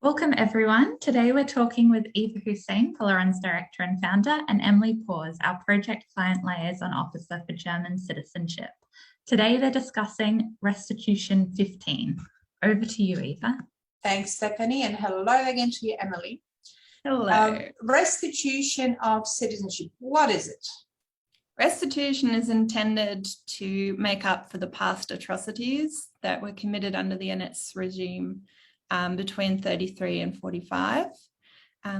Welcome everyone. Today we're talking with Eva Hussein, Tolerance Director and Founder, and Emily Pause, our Project Client Liaison Officer for German Citizenship. Today they're discussing Restitution 15. Over to you, Eva. Thanks, Stephanie, and hello again to you, Emily. Hello. Restitution of citizenship, what is it? Restitution is intended to make up for the past atrocities that were committed under the NS regime between 33 and 45.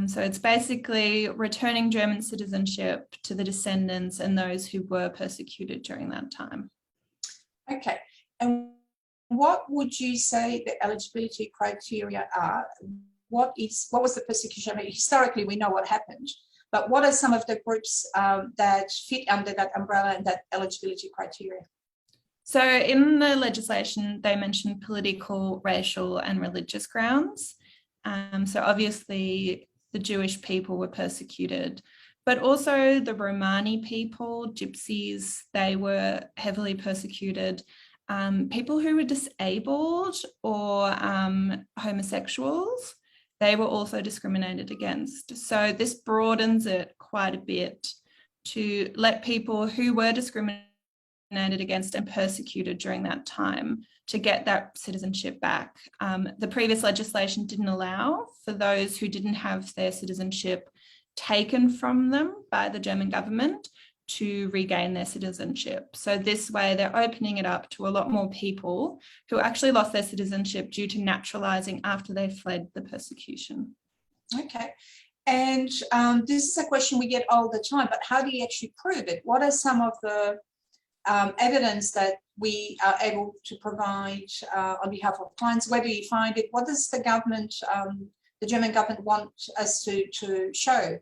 So it's basically returning German citizenship to the descendants and those who were persecuted during that time. Okay, and what would you say the eligibility criteria are? What was the persecution? I mean, historically, we know what happened, but what are some of the groups that fit under that umbrella and that eligibility criteria? So in the legislation, they mentioned political, racial, and religious grounds. So obviously, the Jewish people were persecuted, but also the Romani people, Gypsies, they were heavily persecuted. People who were disabled or homosexuals, they were also discriminated against. So this broadens it quite a bit to let people who were discriminated against and persecuted during that time to get that citizenship back. The previous legislation didn't allow for those who didn't have their citizenship taken from them by the German government to regain their citizenship. So this way they're opening it up to a lot more people who actually lost their citizenship due to naturalizing after they fled the persecution. Okay, and this is a question we get all the time, but how do you actually prove it? What are some of the evidence that we are able to provide on behalf of clients? Where do you find it? What does the government, the German government, want us to show?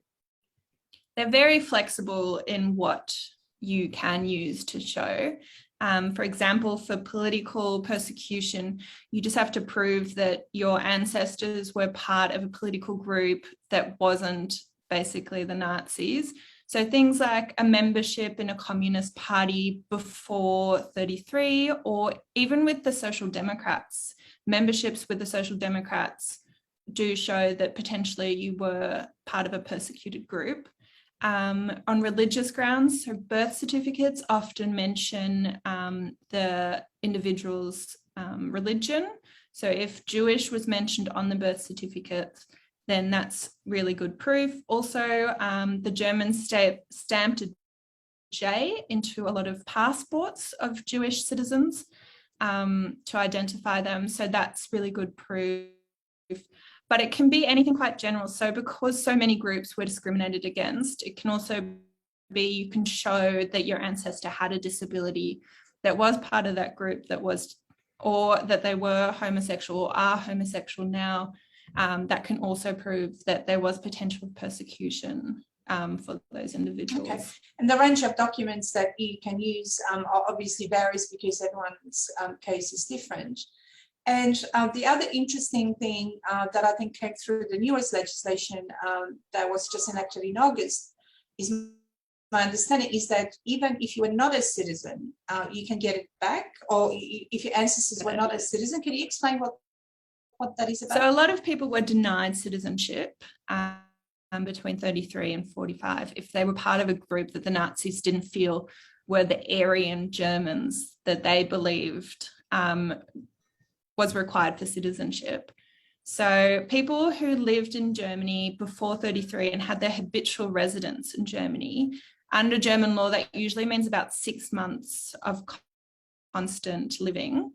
They're very flexible in what you can use to show. For example, for political persecution, you just have to prove that your ancestors were part of a political group that wasn't basically the Nazis. So things like a membership in a communist party before 33, or even with the Social Democrats, memberships with the Social Democrats do show that potentially you were part of a persecuted group. On religious grounds, so birth certificates often mention the individual's religion. So if Jewish was mentioned on the birth certificate, then that's really good proof. Also, the Germans stamped a J into a lot of passports of Jewish citizens to identify them. So that's really good proof. But it can be anything quite general. So because so many groups were discriminated against, it can also be you can show that your ancestor had a disability that was part of that group that was, or that they were homosexual or are homosexual now. That can also prove that there was potential persecution for those individuals. Okay. And the range of documents that you can use obviously varies because everyone's case is different. And the other interesting thing that I think came through the newest legislation that was just enacted in August is my understanding is that even if you were not a citizen, you can get it back, or if your ancestors were not a citizen. Can you explain what that is about? So a lot of people were denied citizenship between 33 and 45 if they were part of a group that the Nazis didn't feel were the Aryan Germans that they believed was required for citizenship. So people who lived in Germany before 33 and had their habitual residence in Germany, under German law, that usually means about 6 months of constant living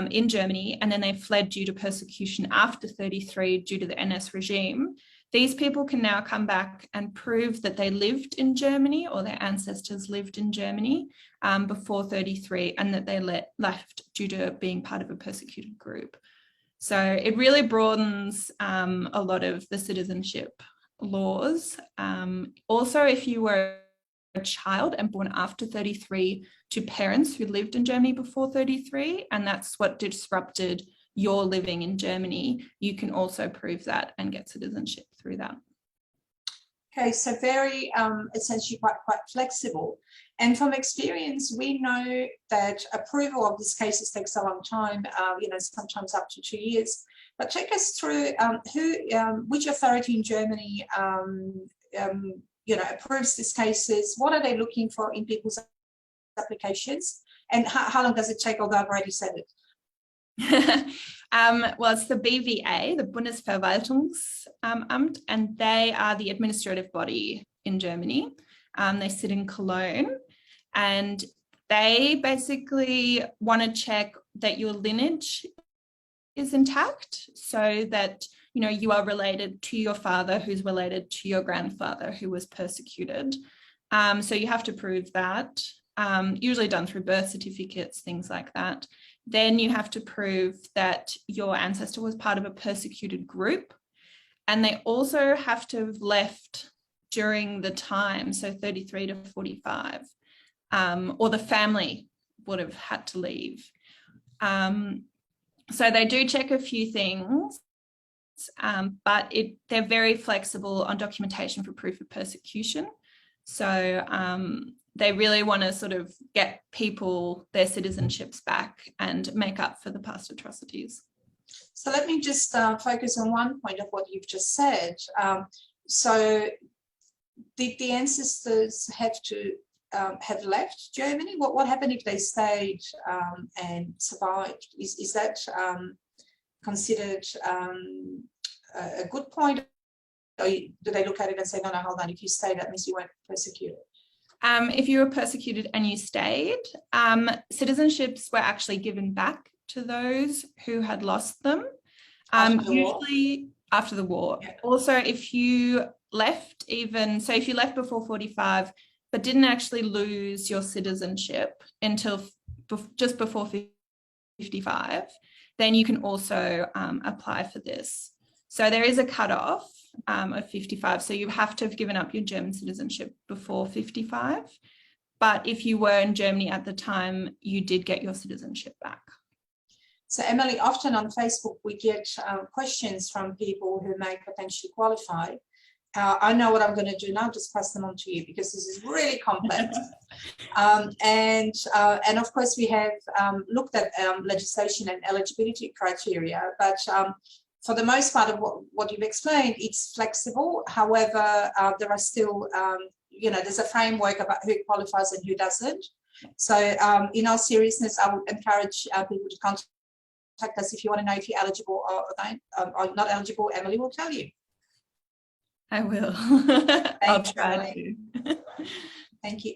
in Germany, and then they fled due to persecution after 33 due to the NS regime. These people can now come back and prove that they lived in Germany or their ancestors lived in Germany before 33 and that they left due to being part of a persecuted group. So it really broadens a lot of the citizenship laws. Also, if you were a child and born after 33 to parents who lived in Germany before 33, and that's what disrupted your living in Germany, you can also prove that and get citizenship through that. Okay, so very essentially quite flexible. And from experience, we know that approval of these cases takes a long time, sometimes up to 2 years. But take us through which authority in Germany approves these cases. What are they looking for in people's applications, and how long does it take? Although I've already said it. Well, it's the BVA, the Bundesverwaltungsamt, and they are the administrative body in Germany. They sit in Cologne, and they basically want to check that your lineage is intact, so that you are related to your father, who's related to your grandfather, who was persecuted. So you have to prove that, usually done through birth certificates, things like that. Then you have to prove that your ancestor was part of a persecuted group, and they also have to have left during the time, so 33 to 45, or the family would have had to leave. So they do check a few things, but they're very flexible on documentation for proof of persecution. So they really want to sort of get people their citizenships back and make up for the past atrocities. So let me just focus on one point of what you've just said. So did the ancestors have to have left Germany? What happened if they stayed and survived? Is that considered a good point? Or do they look at it and say, no, hold on, if you stay, that means you weren't persecuted? If you were persecuted and you stayed, citizenships were actually given back to those who had lost them, usually after the war. Yeah. Also, if you left if you left before 45, but didn't actually lose your citizenship until just before 55, then you can also apply for this. So there is a cutoff of 55. So you have to have given up your German citizenship before 55. But if you were in Germany at the time, you did get your citizenship back. So Emily, often on Facebook, we get questions from people who may potentially qualify. I know what I'm going to do now, just pass them on to you, because this is really complex. And of course, we have looked at legislation and eligibility criteria, but for the most part of what you've explained, it's flexible. However, there are still, there's a framework about who qualifies and who doesn't. So in all seriousness, I would encourage people to contact us if you want to know if you're eligible or not eligible. Emily will tell you. I will. I'll try to. Thank you.